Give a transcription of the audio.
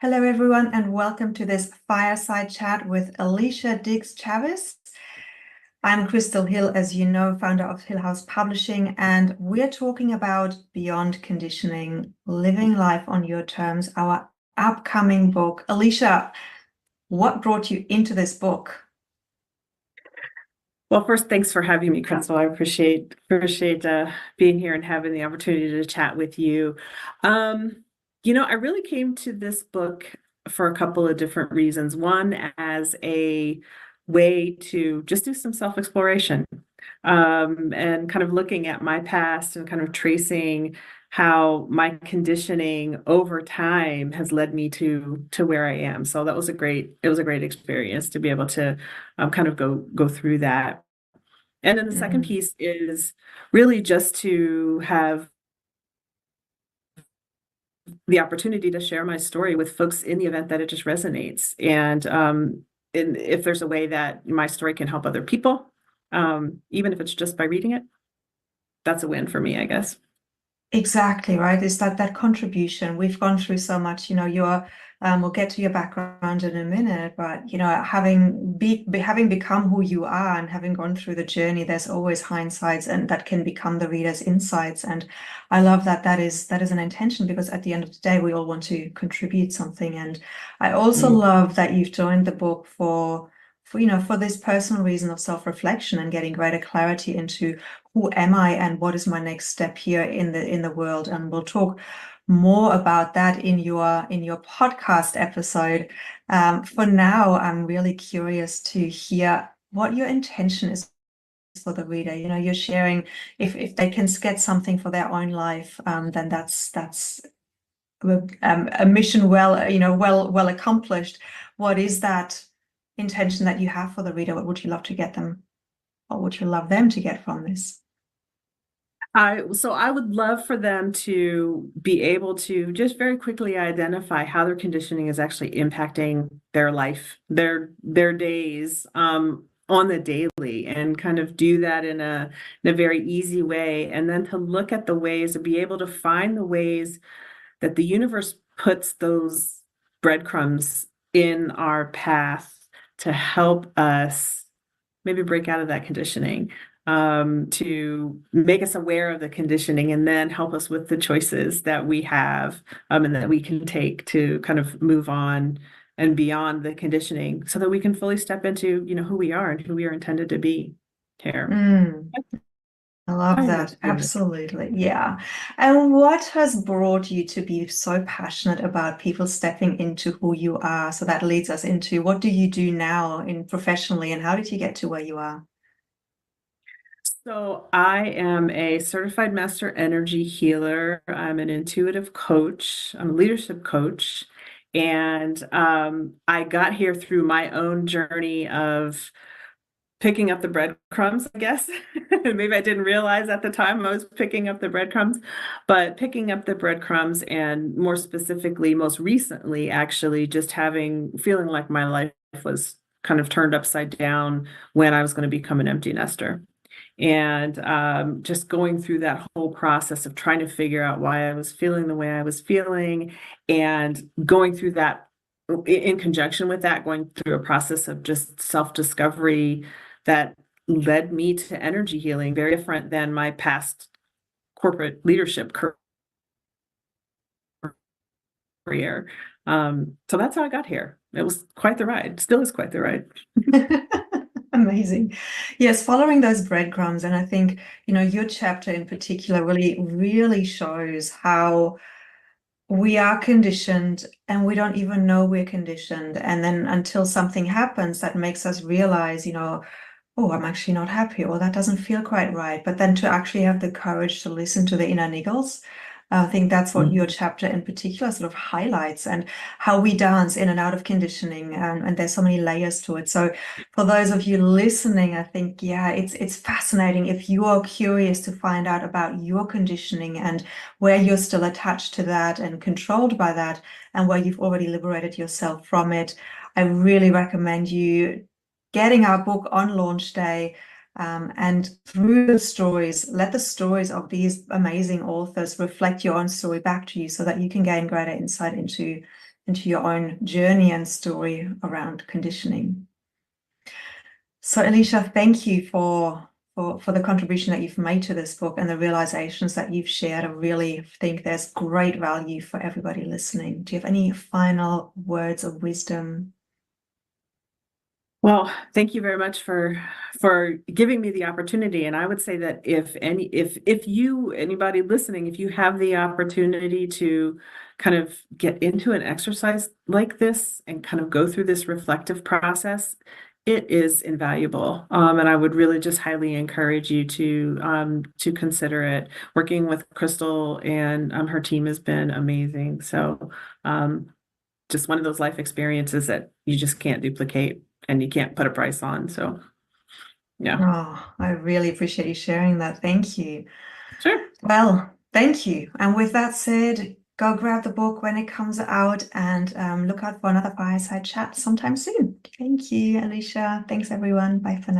Hello, everyone, and welcome to this Fireside chat with Alycia Diggs-Chavis. I'm Crystal Hill, as you know, founder of Hill House Publishing, and we're talking about Beyond Conditioning, Living Life on Your Terms, our upcoming book. Alycia, what brought you into this book? Well, first, thanks for having me, Crystal. I appreciate being here and having the opportunity to chat with you. I really came to this book for a couple of different reasons. One, as a way to just do some self-exploration, and kind of looking at my past and kind of tracing how my conditioning over time has led me to where I am. So it was a great experience to be able to kind of go through that. And then the second piece is really just to have the opportunity to share my story with folks in the event that it just resonates. And if there's a way that my story can help other people, even if it's just by reading it, that's a win for me, I guess. Exactly, right. It's that contribution. We've gone through so much, we'll get to your background in a minute, but having become who you are and having gone through the journey, there's always hindsights and that can become the reader's insights. And I love that is an intention, because at the end of the day, we all want to contribute something. And I also love that you've joined the book for this personal reason of self-reflection and getting greater clarity into who am I and what is my next step here in the world. And we'll talk more about that in your podcast episode. For now, I'm really curious to hear what your intention is for the reader. You're sharing if they can get something for their own life, then that's a mission well accomplished. What is that intention that you have for the reader? What would you love to get them? What would you love them to get from this? I would love for them to be able to just very quickly identify how their conditioning is actually impacting their life, their days, on the daily, and kind of do that in a very easy way. And then to look at the ways, to be able to find the ways that the universe puts those breadcrumbs in our path to help us maybe break out of that conditioning, to make us aware of the conditioning, and then help us with the choices that we have, and that we can take to kind of move on and beyond the conditioning, so that we can fully step into, who we are and who we are intended to be here. I love that. Absolutely. Yeah. And what has brought you to be so passionate about people stepping into who you are? So that leads us into, what do you do now in professionally, and how did you get to where you are? So I am a certified master energy healer. I'm an intuitive coach. I'm a leadership coach. And I got here through my own journey of picking up the breadcrumbs, I guess. Maybe I didn't realize at the time I was picking up the breadcrumbs, but picking up the breadcrumbs, and more specifically, most recently, actually, just feeling like my life was kind of turned upside down when I was going to become an empty nester. And just going through that whole process of trying to figure out why I was feeling the way I was feeling, and going through that in conjunction with that, going through a process of just self-discovery that led me to energy healing, very different than my past corporate leadership career. So that's how I got here. It was quite the ride, still is quite the ride. Amazing. Yes, following those breadcrumbs. And I think, your chapter in particular really shows how we are conditioned and we don't even know we're conditioned. And then until something happens that makes us realize, oh, I'm actually not happy, or that doesn't feel quite right. But then to actually have the courage to listen to the inner niggles, I think that's what your chapter in particular sort of highlights, and how we dance in and out of conditioning. And there's so many layers to it. So for those of you listening, I think, yeah, it's fascinating. If you are curious to find out about your conditioning and where you're still attached to that and controlled by that, and where you've already liberated yourself from it, I really recommend you getting our book on launch day. And through the stories, let the stories of these amazing authors reflect your own story back to you, so that you can gain greater insight into into your own journey and story around conditioning. So Alycia, thank you for the contribution that you've made to this book and the realizations that you've shared. I really think there's great value for everybody listening. Do you have any final words of wisdom? Well, thank you very much for giving me the opportunity. And I would say that if you anybody listening, if you have the opportunity to kind of get into an exercise like this and kind of go through this reflective process, it is invaluable. And I would really just highly encourage you to consider it. Working with Crystal and her team has been amazing. So just one of those life experiences that you just can't duplicate and you can't put a price on. So, yeah. Oh, I really appreciate you sharing that. Thank you. Sure. Well, thank you. And with that said, go grab the book when it comes out and look out for another fireside chat sometime soon. Thank you, Alycia. Thanks, everyone. Bye for now.